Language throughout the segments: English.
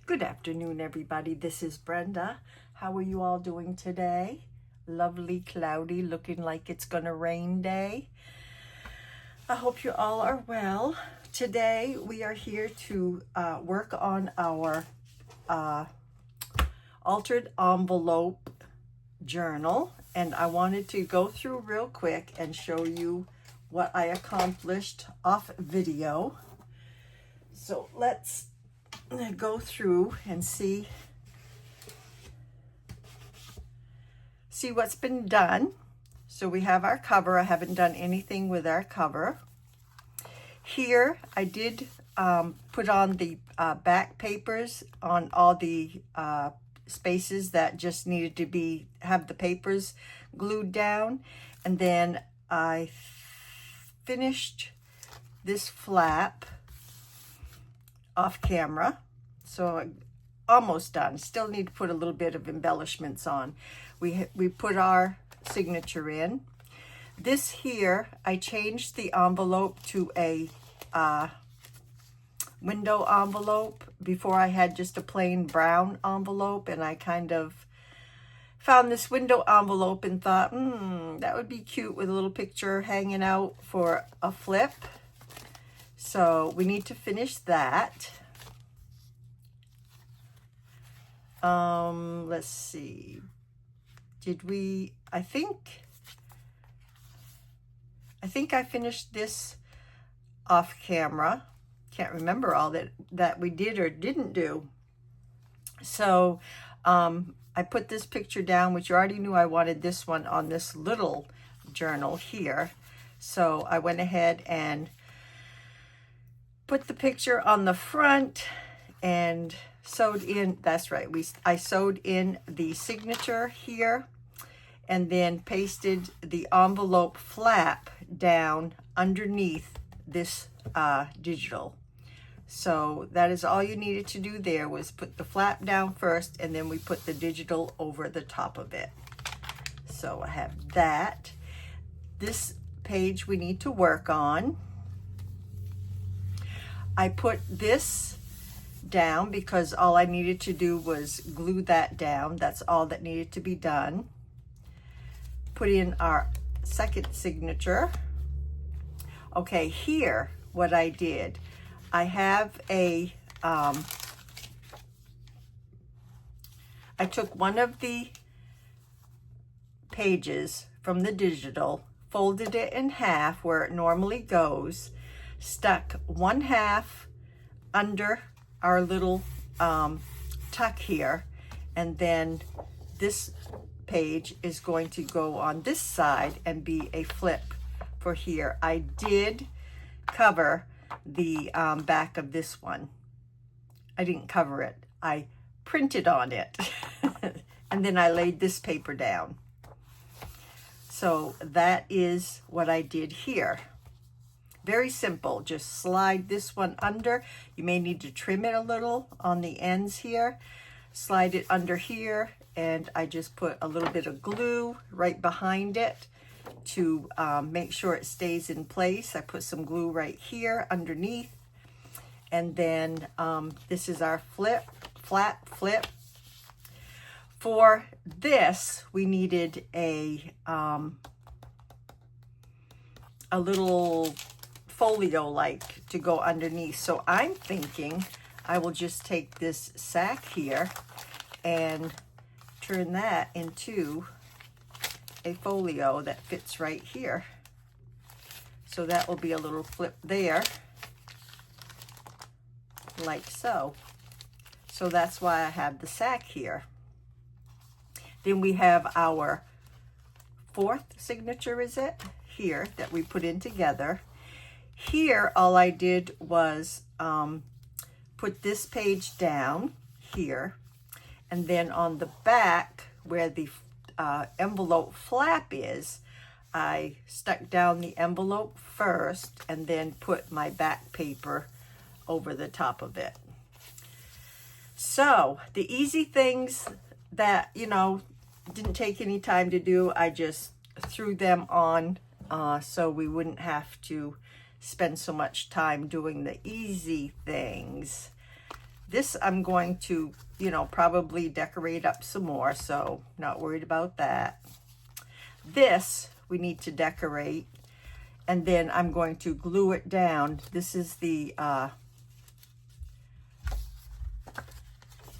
Good afternoon, everybody. This is Brenda. How are you all doing today? Lovely, cloudy, looking like it's gonna rain day. I hope you all are well. Today we are here to work on our altered envelope journal, and I wanted to go through real quick and show you what I accomplished off video. So let's go through and see what's been done. So we have our cover. I haven't done anything with our cover. Here I did put on the back papers on all the spaces that just needed to have the papers glued down, and then I finished this flap off camera, so almost done. Still need to put a little bit of embellishments on. We put our signature in. This here, I changed the envelope to a window envelope. Before I had just a plain brown envelope, and I kind of found this window envelope and thought, that would be cute with a little picture hanging out for a flip. So we need to finish that. Let's see. I think I finished this off camera. Can't remember all that we did or didn't do. So I put this picture down, which you already knew I wanted this one on this little journal here. So I went ahead and put the picture on the front and sewed in, that's right, I sewed in the signature here and then pasted the envelope flap down underneath this digital. So that is all you needed to do there, was put the flap down first, and then we put the digital over the top of it. So I have that. This page we need to work on. I put this down because all I needed to do was glue that down. That's all that needed to be done. Put in our second signature. Okay, here, what I did, I have I took one of the pages from the digital, folded it in half where it normally goes, stuck one half under our little tuck here, and then this page is going to go on this side and be a flip for here. I did cover the back of this one. I didn't cover it. I printed on it and then I laid this paper down. So that is what I did here. Very simple. Just slide this one under. You may need to trim it a little on the ends here. Slide it under here, and I just put a little bit of glue right behind it to make sure it stays in place. I put some glue right here underneath, and then this is our flat flip. For this, we needed a little folio like to go underneath. So I'm thinking I will just take this sack here and turn that into a folio that fits right here. So that will be a little flip there, like so. So that's why I have the sack here. Then we have our fourth signature, is it? Here, that we put in together. Here, all I did was put this page down here, and then on the back where the envelope flap is, I stuck down the envelope first and then put my back paper over the top of it. So the easy things that, didn't take any time to do, I just threw them on so we wouldn't have to spend so much time doing the easy things. This I'm going to, you know, probably decorate up some more, so not worried about that. This we need to decorate, and then I'm going to glue it down. This is the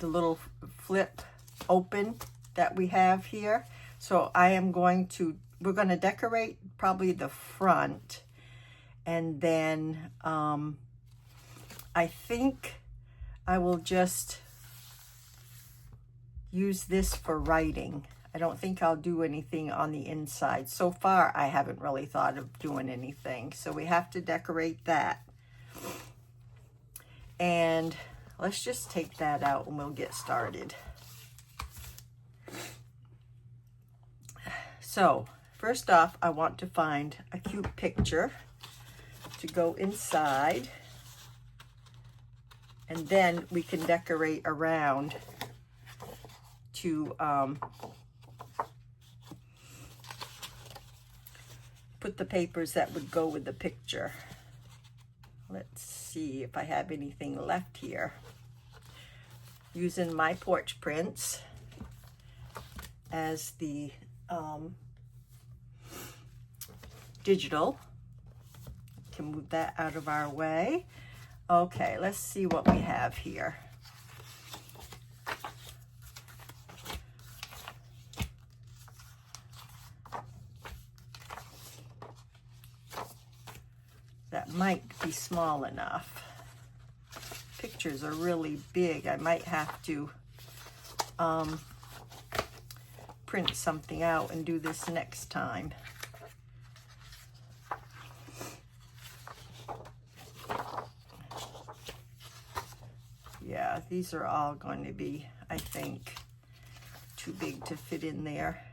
little flip open that we have here. So we're going to decorate probably the front, and then I think I will just use this for writing. I don't think I'll do anything on the inside. So far, I haven't really thought of doing anything. So we have to decorate that. And let's just take that out and we'll get started. So first off, I want to find a cute picture to go inside. And then we can decorate around to put the papers that would go with the picture. Let's see if I have anything left here. Using my porch prints as the digital. Can move that out of our way. Okay, let's see what we have here. That might be small enough. Pictures are really big. I might have to print something out and do this next time. Yeah, these are all going to be, I think, too big to fit in there.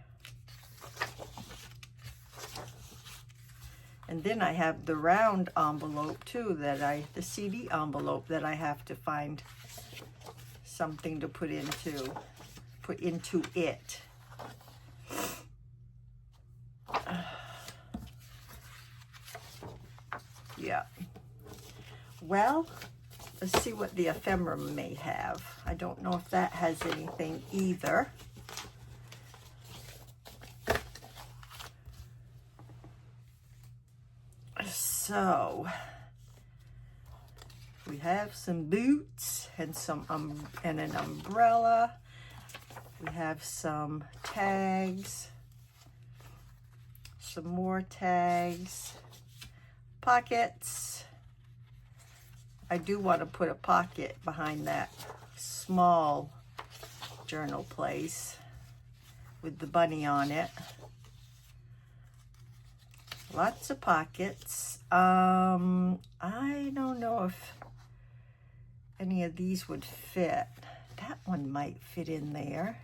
And then I have the round envelope too, the CD envelope that I have to find something to put into it. Yeah. Well, let's see what the ephemera may have. I don't know if that has anything either. So we have some boots and and an umbrella. We have some tags, some more tags, pockets. I do want to put a pocket behind that small journal place with the bunny on it. Lots of pockets. I don't know if any of these would fit. That one might fit in there.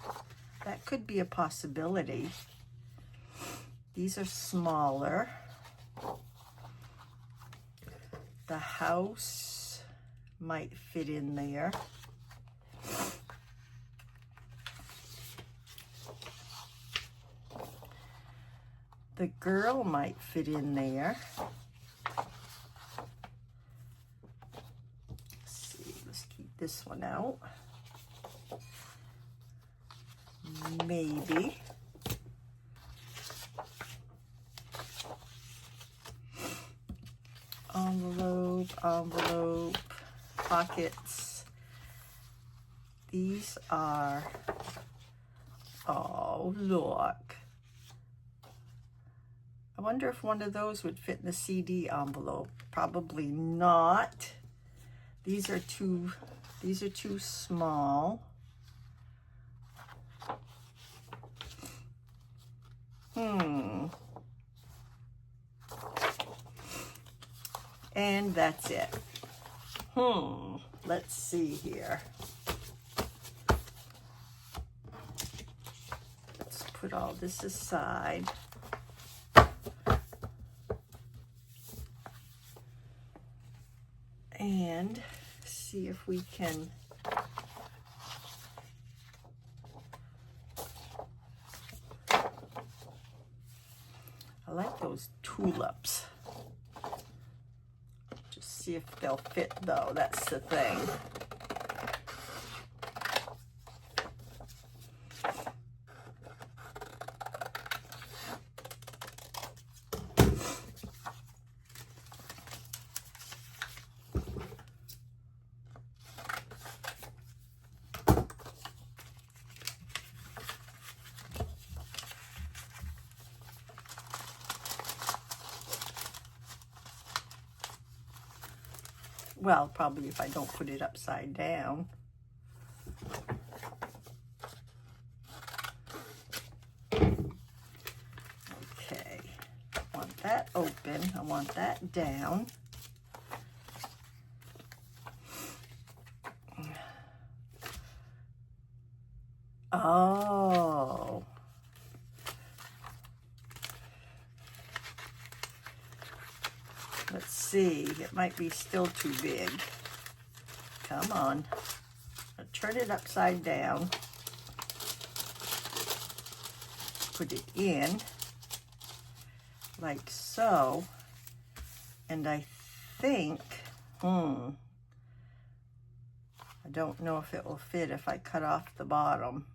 That could be a possibility. These are smaller. The house might fit in there. The girl might fit in there. Let's see, let's keep this one out. Maybe. Envelope, pockets. These are, oh, look. I wonder if one of those would fit in the CD envelope. Probably not. These are too small. And that's it. Let's see here. Let's put all this aside. And see if we can I like those tulips. Just see if they'll fit though, that's the thing. Well, probably if I don't put it upside down. Okay, I want that open. I want that down. Oh. Let's see. It might be still too big. Come on. I'll turn it upside down. Put it in like so. And I think, I don't know if it will fit if I cut off the bottom.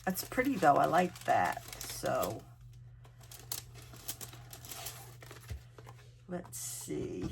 That's pretty though. I like that. So let's see.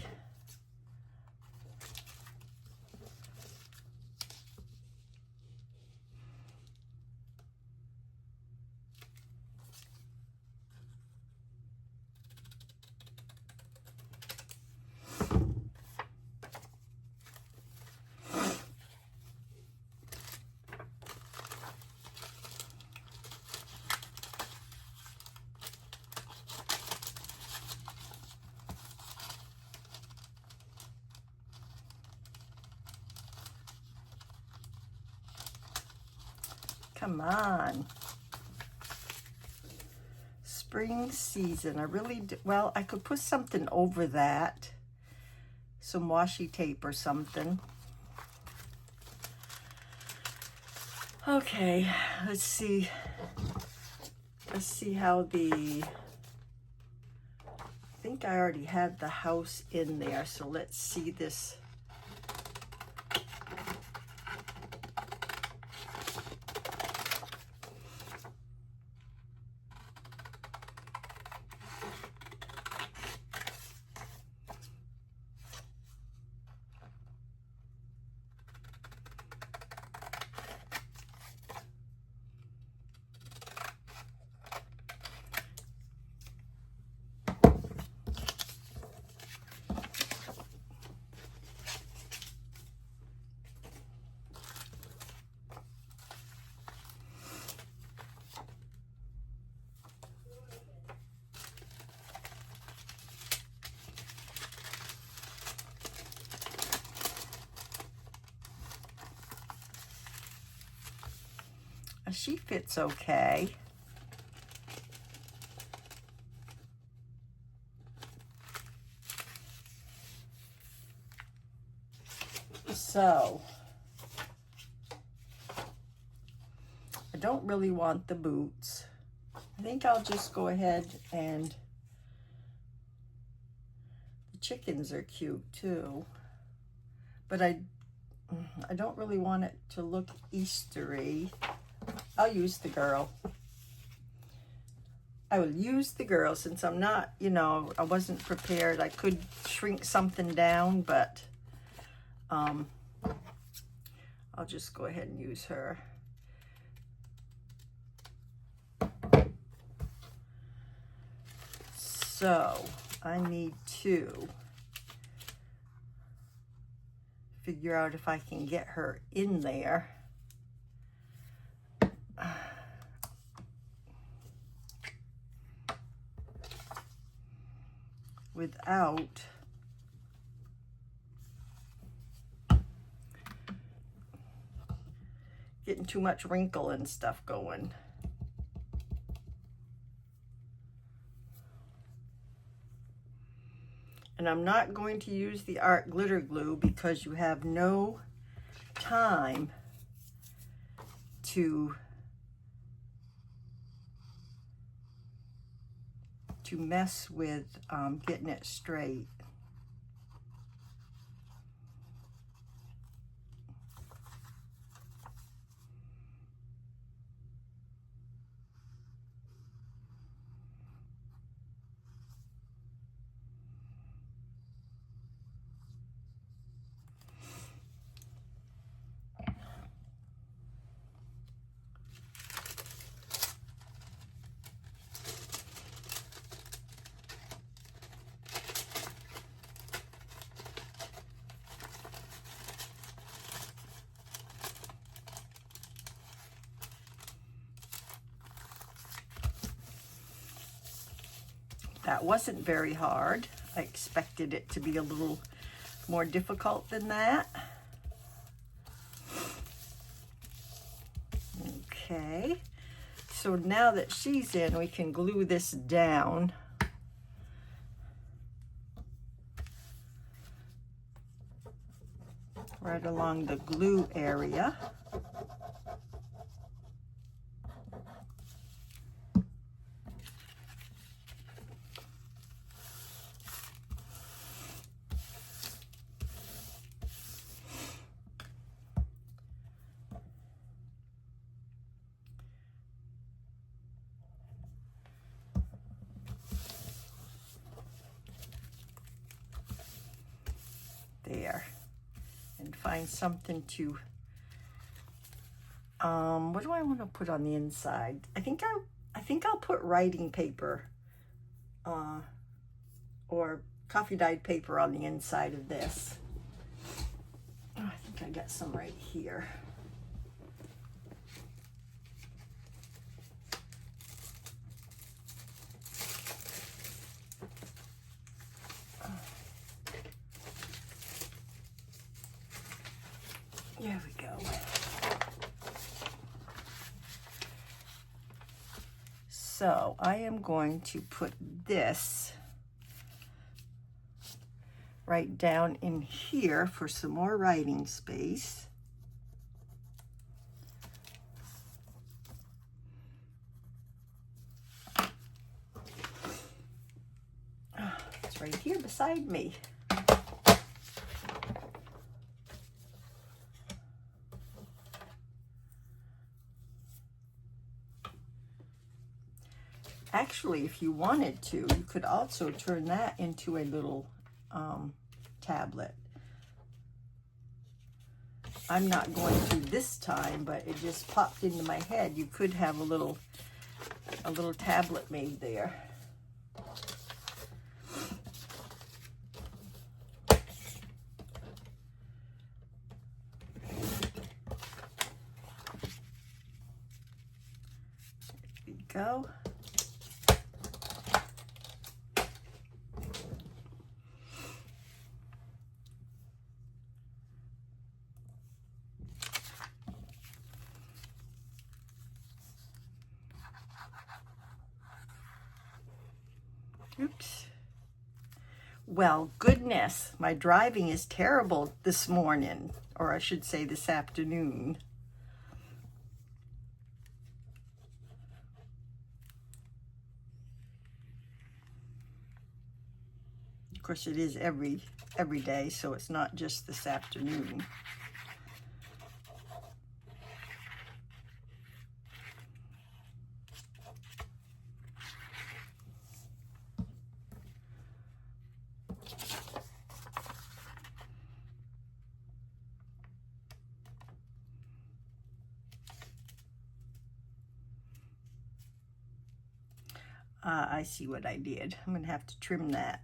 Come on. Spring season. I really do. Well, I could put something over that. Some washi tape or something. Okay, let's see. Let's see how the... I think I already had the house in there, so let's see this. She fits okay. So, I don't really want the boots. I think I'll just go ahead and the chickens are cute too. But I don't really want it to look Eastery. I'll use the girl. I will use the girl since I'm not, you know, I wasn't prepared. I could shrink something down, but I'll just go ahead and use her. So I need to figure out if I can get her in there. Without getting too much wrinkle and stuff going. And I'm not going to use the art glitter glue because you have no time to mess with getting it straight. That wasn't very hard. I expected it to be a little more difficult than that. Okay, so now that she's in, we can glue this down. Right along the glue area. There. And find something to, what do I want to put on the inside? I think I'll put writing paper, or coffee dyed paper on the inside of this. Oh, I think I got some right here. There we go. So I am going to put this right down in here for some more writing space. It's right here beside me. Actually, if you wanted to, you could also turn that into a little tablet. I'm not going to this time, but it just popped into my head. You could have a little tablet made there. There we go. Oops. Well, goodness, my driving is terrible this morning, or I should say this afternoon. Of course, it is every day, so it's not just this afternoon. I see what I did. I'm going to have to trim that.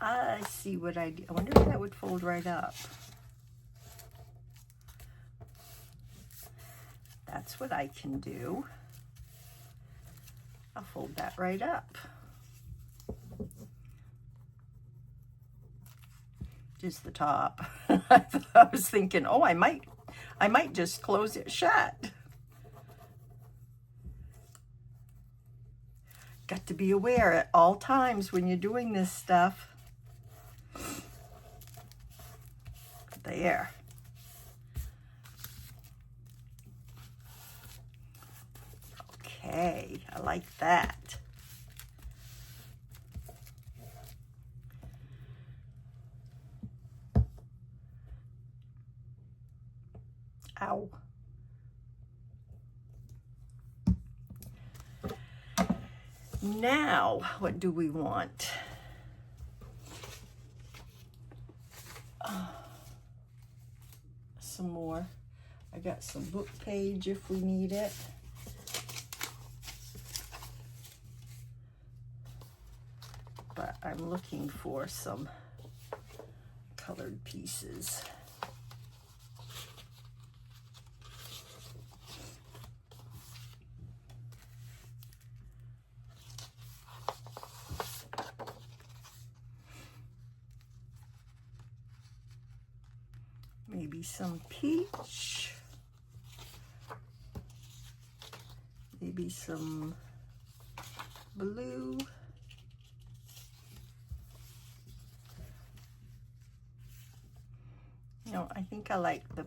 I see what I did. I wonder if that would fold right up. That's what I can do. I'll fold that right up. Just the top. I was thinking, oh, I might just close it shut. Got to be aware at all times when you're doing this stuff. There. Okay, I like that. Ow. Now, what do we want? Some more I got some book page if we need it. But I'm looking for some colored pieces. Maybe some peach. Maybe some blue. No, I think I like the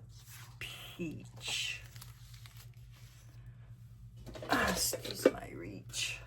peach. Excuse my reach.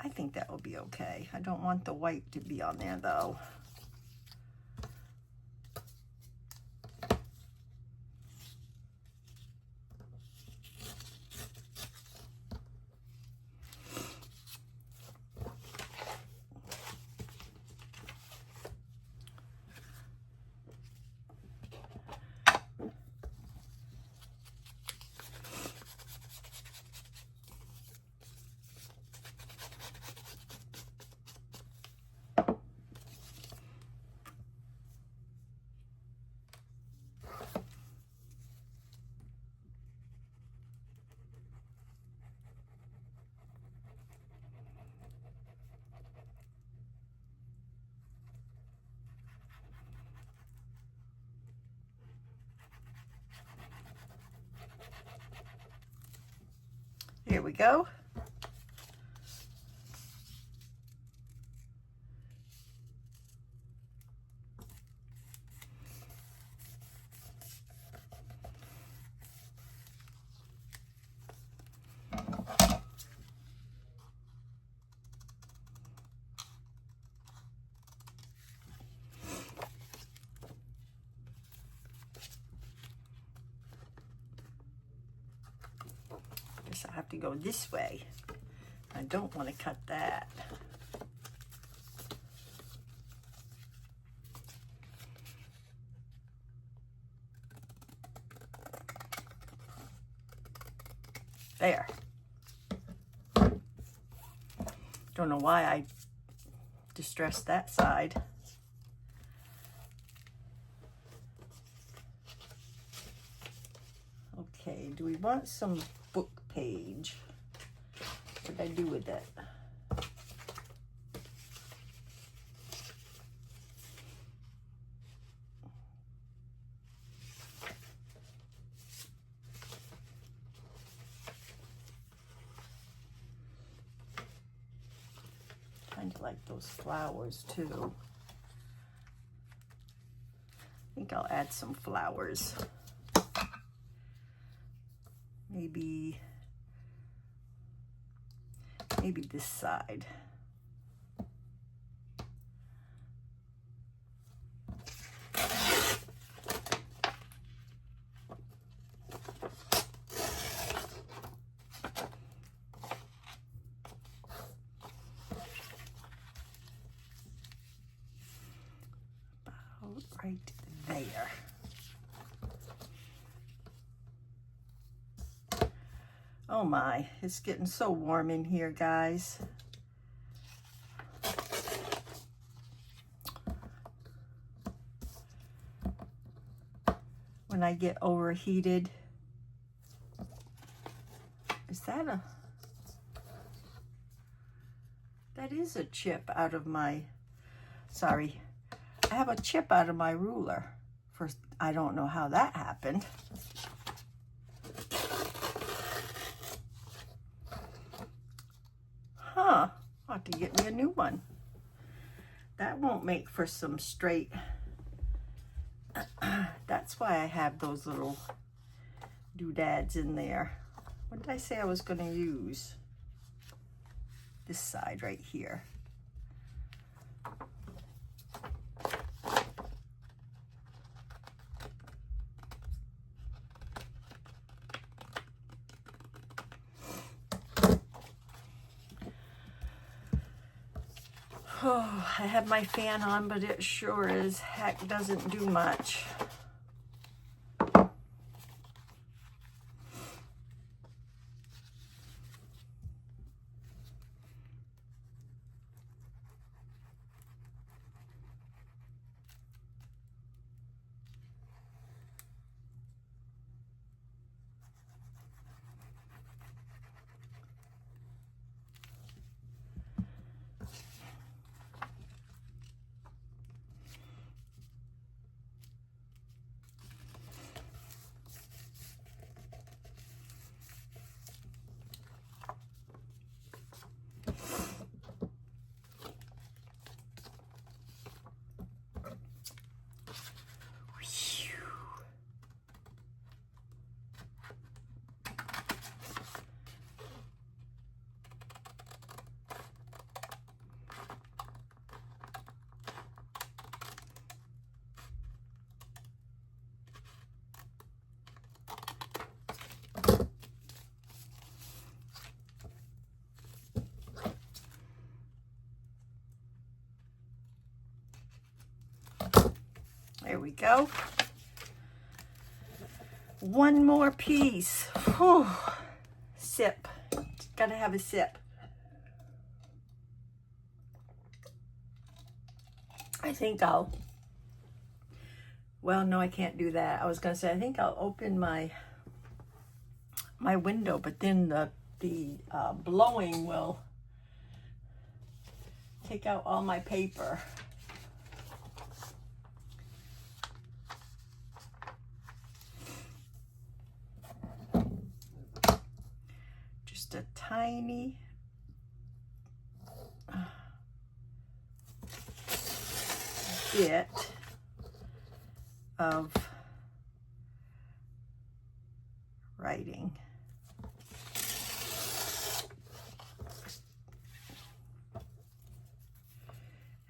I think that will be okay. I don't want the white to be on there though. Here we go. Guess I have to go this way. I don't want to cut that. There. Don't know why I distressed that side. Okay, do we want some book page? What did I do with it? Kind of like those flowers too. I think I'll add some flowers. Maybe this side. About right there. Oh my, it's getting so warm in here, guys. When I get overheated, that is a chip out of my, sorry, I have a chip out of my ruler. I don't know how that happened. Huh, I'll have to get me a new one. That won't make for some straight. That's why I have those little doodads in there. What did I say I was going to use? This side right here. Oh, I have my fan on, but it sure as heck doesn't do much. There we go. One more piece. Whew. Sip. Gotta have a sip. I think I'll, well, no, I can't do that. I was gonna say, I think I'll open my window, but then the blowing will take out all my paper. Just a tiny bit of writing.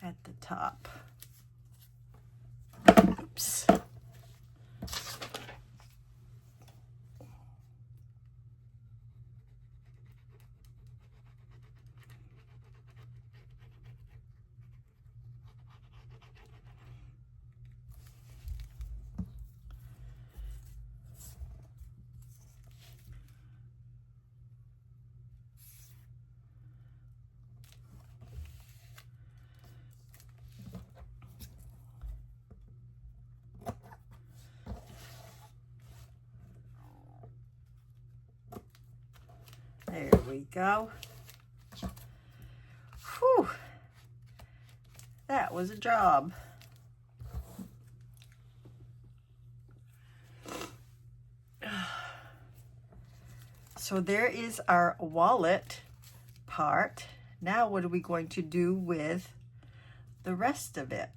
At the top. Oops. There we go. Whew. That was a job. So there is our wallet part. Now what are we going to do with the rest of it?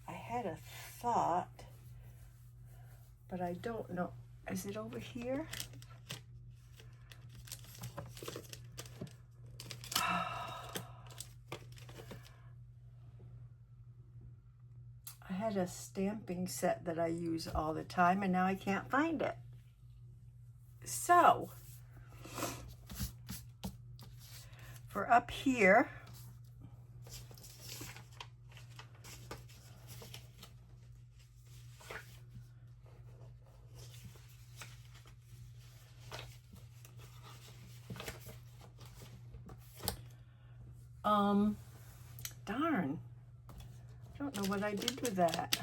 I had a thought, but I don't know. Is it over here? I had a stamping set that I use all the time, and now I can't find it. So, for up here, darn, I don't know what I did with that.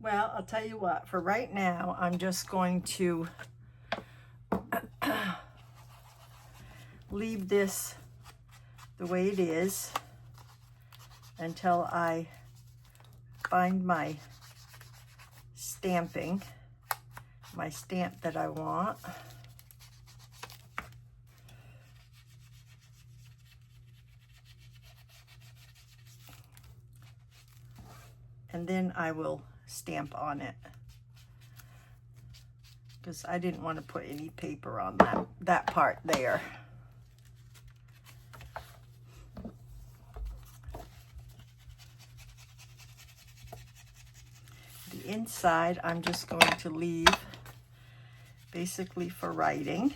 Well, I'll tell you what, for right now, I'm just going to leave this the way it is until I find my stamping, my stamp that I want. And then I will stamp on it, because I didn't want to put any paper on that part there. The inside I'm just going to leave basically for writing.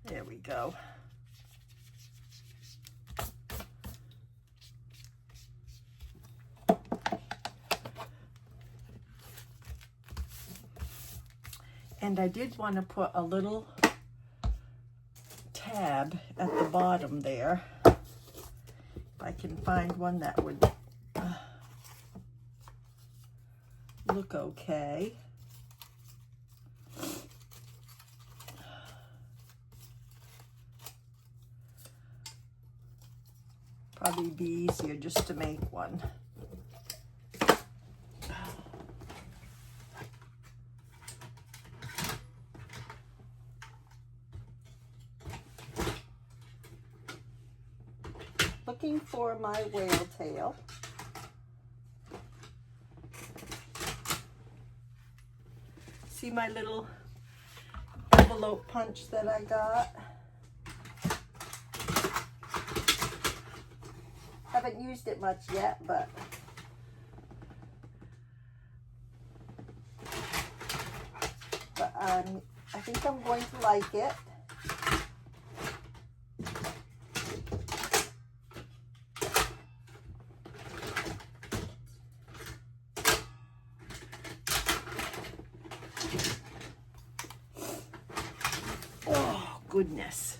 There we go. And I did want to put a little tab at the bottom there. If I can find one that would look okay. Probably be easier just to make one. Looking for my whale tail. See my little envelope punch that I got? Haven't used it much yet, but I think I'm going to like it. Oh, goodness.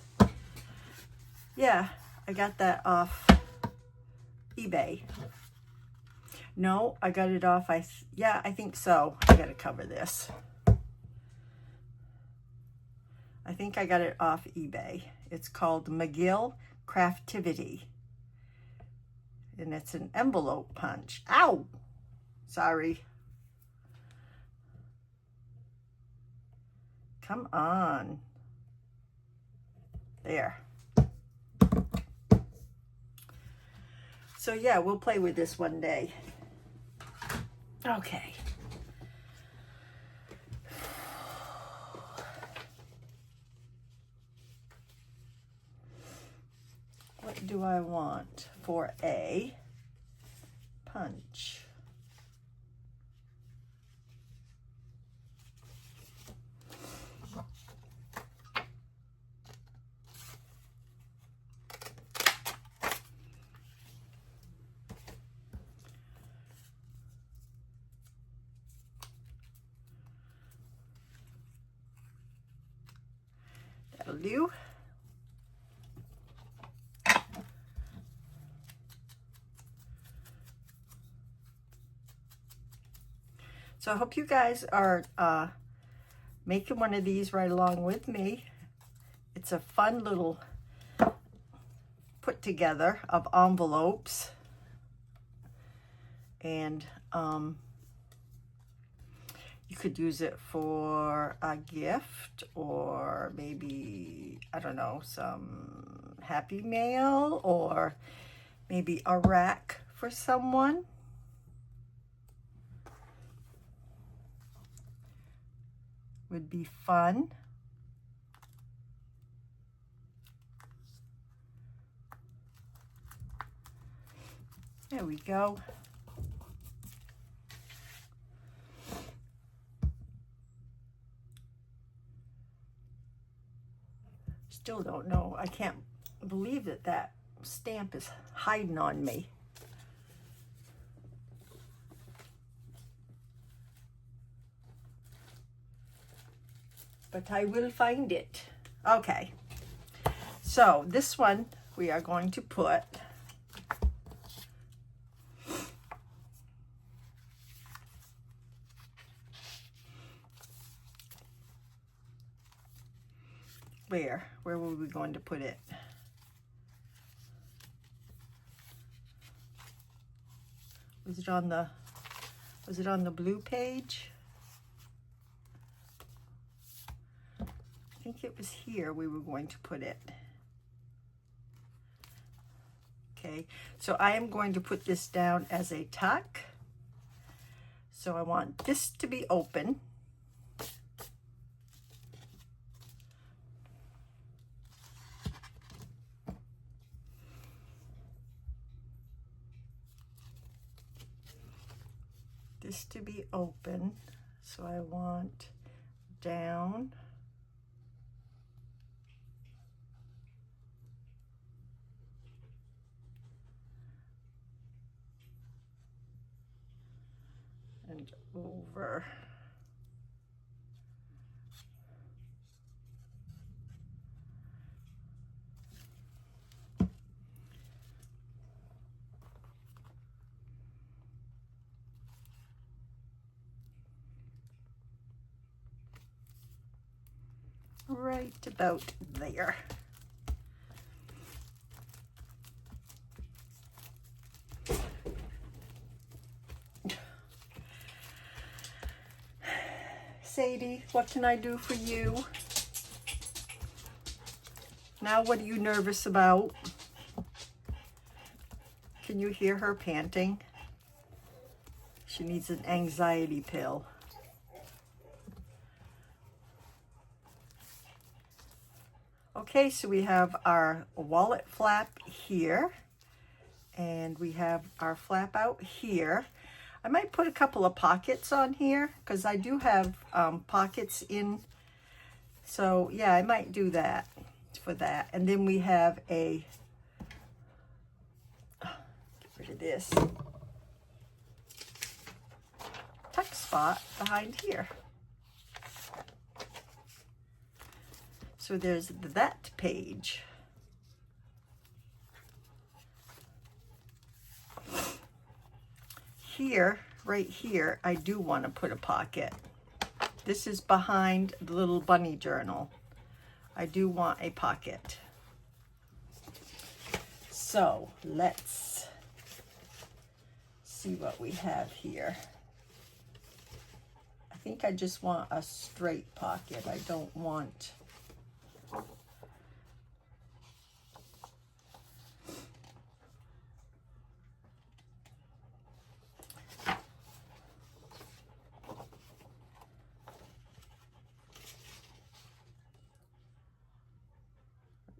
Yeah, I got that off eBay. No, I got it off, yeah, I think so. I gotta cover this. I think I got it off eBay. It's called McGill Craftivity. And it's an envelope punch. Ow! Sorry. Come on. There. So yeah, we'll play with this one day. Okay. What do I want for a punch? That'll do. So I hope you guys are making one of these right along with me. It's a fun little put together of envelopes. And you could use it for a gift, or maybe, I don't know, some Happy Mail, or maybe a rack for someone. Would be fun. There we go. Still don't know. I can't believe that that stamp is hiding on me. but I will find it. Okay, so this one we are going to put where were we going to put it? Was it on the blue page? I think it was here we were going to put it. Okay, so I am going to put this down as a tuck. So I want this to be open. This to be open. So I want down. And over. Right about there. Sadie, what can I do for you? Now, what are you nervous about? Can you hear her panting? She needs an anxiety pill. Okay, so we have our wallet flap here, and we have our flap out here. I might put a couple of pockets on here because I do have pockets in. So yeah, I might do that for that. And then we have a, get rid of this, tuck spot behind here. So there's that page. Here, right here, I do want to put a pocket. This is behind the little bunny journal. I do want a pocket. So let's see what we have here. I think I just want a straight pocket. I don't want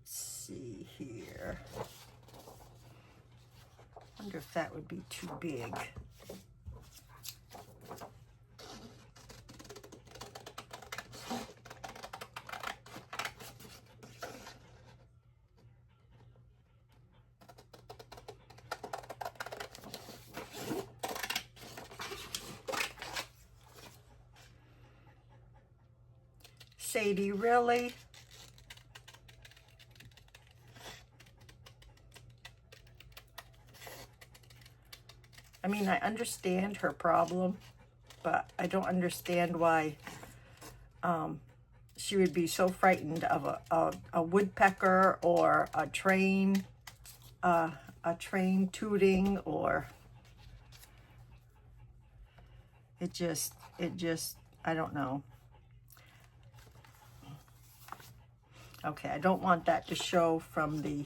see here. Wonder if that would be too big. Sadie, really? I mean, I understand her problem, but I don't understand why she would be so frightened of a woodpecker or a train tooting, or it just, I don't know. Okay, I don't want that to show from the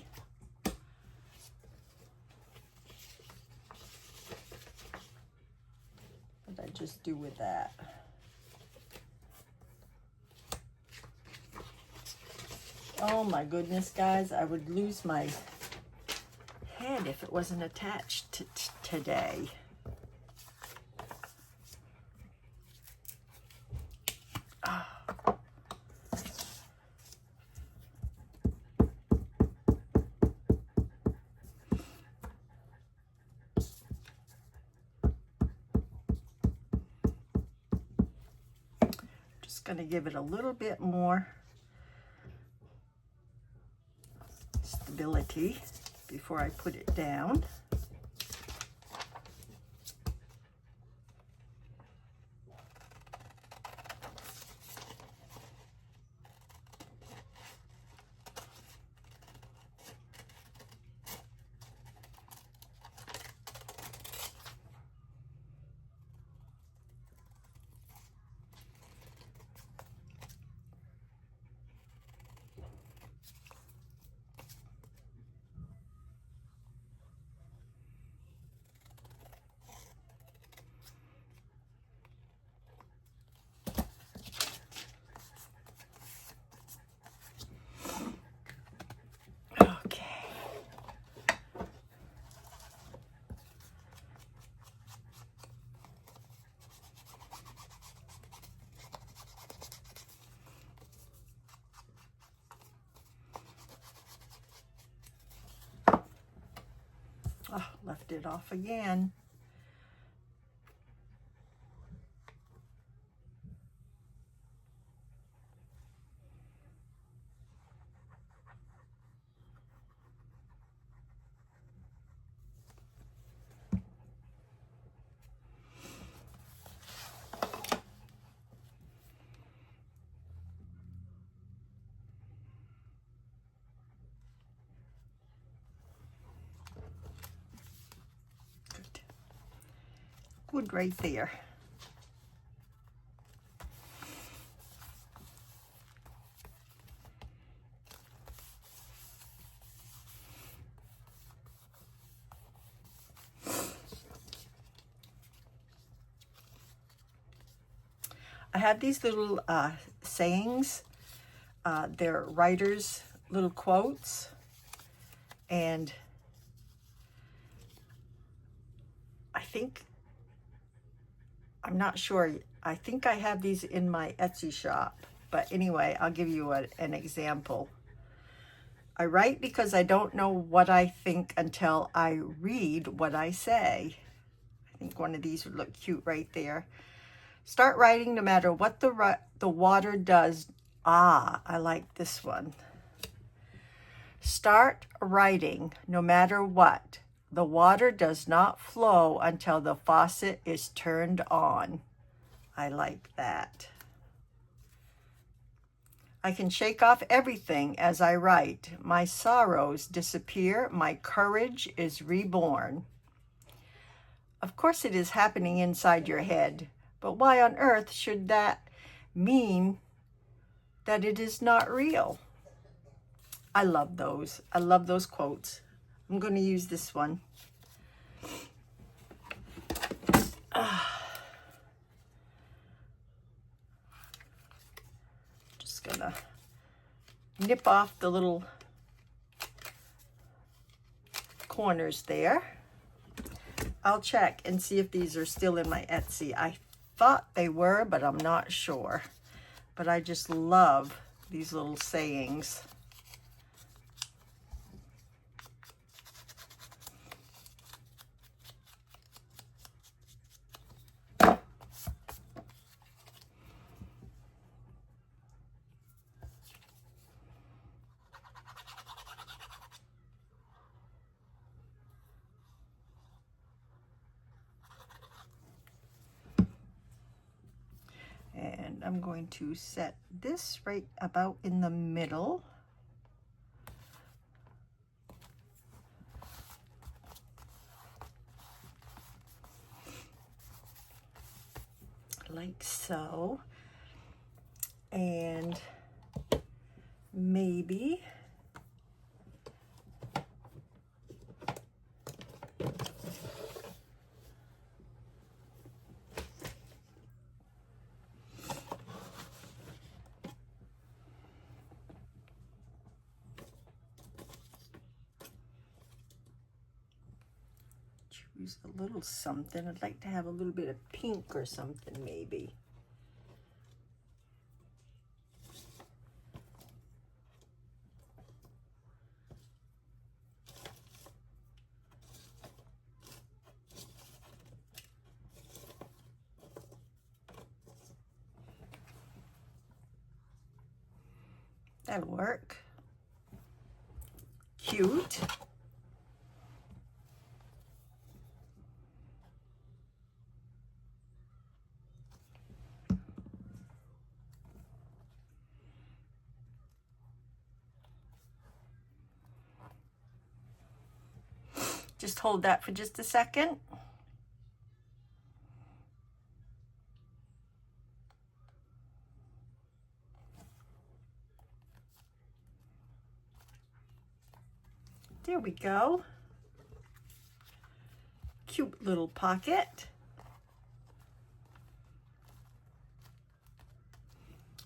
I just do with that. Oh my goodness, guys, I would lose my head if it wasn't attached to today. going to give it a little bit more stability before I put it down. Oh, left it off again. Good right there. I have these little sayings. They're writers' little quotes, and I'm not sure. I think I have these in my Etsy shop. But anyway, I'll give you an example. I write because I don't know what I think until I read what I say. I think one of these would look cute right there. Start writing no matter what the water does. Ah, I like this one. Start writing no matter what. The water does not flow until the faucet is turned on. I like that. I can shake off everything as I write. My sorrows disappear. My courage is reborn. Of course it is happening inside your head, but why on earth should that mean that it is not real? I love those. I love those quotes. I'm going to use this one. Just going to nip off the little corners there. I'll check and see if these are still in my Etsy. I thought they were, but I'm not sure. But I just love these little sayings. And I'm going to set this right about in the middle. Like so. And maybe choose a little something. I'd like to have a little bit of pink or something maybe. That'll work. Cute. Just hold that for just a second. There we go. Cute little pocket.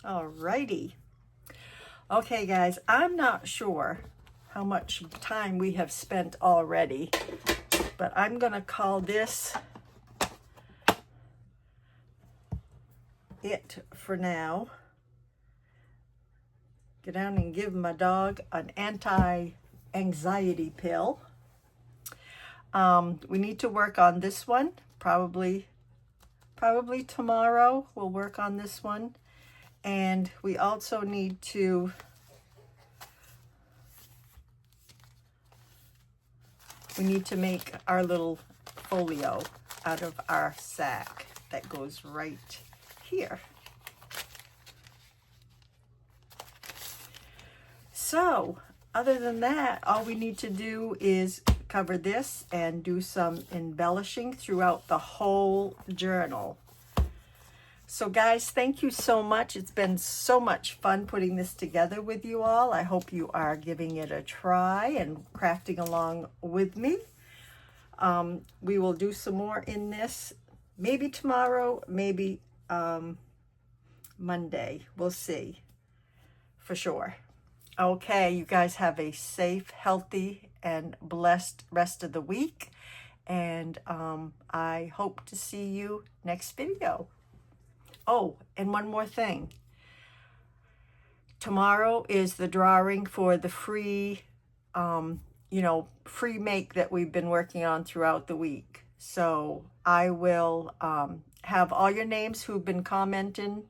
Alrighty. Okay, guys, I'm not sure how much time we have spent already, but I'm gonna call this it for now. Go down and give my dog an anti-anxiety pill. We need to work on this one. Probably tomorrow we'll work on this one. And we also need to make our little folio out of our sack that goes right here. So other than that, all we need to do is cover this and do some embellishing throughout the whole journal. So guys, thank you so much. It's been so much fun putting this together with you all. I hope you are giving it a try and crafting along with me. We will do some more in this, maybe tomorrow, maybe Monday. We'll see for sure. Okay, you guys have a safe, healthy, and blessed rest of the week. And I hope to see you next video. Oh, and one more thing. Tomorrow is the drawing for the free, free make that we've been working on throughout the week. So I will have all your names who've been commenting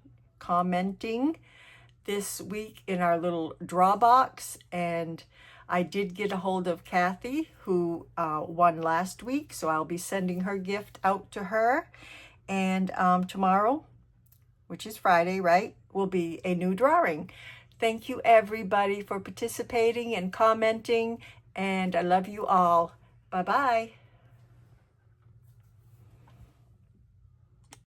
this week in our little draw box. And I did get a hold of Kathy, who won last week. So I'll be sending her gift out to her. And tomorrow, which is Friday, right, will be a new drawing. Thank you, everybody, for participating and commenting, and I love you all. Bye-bye.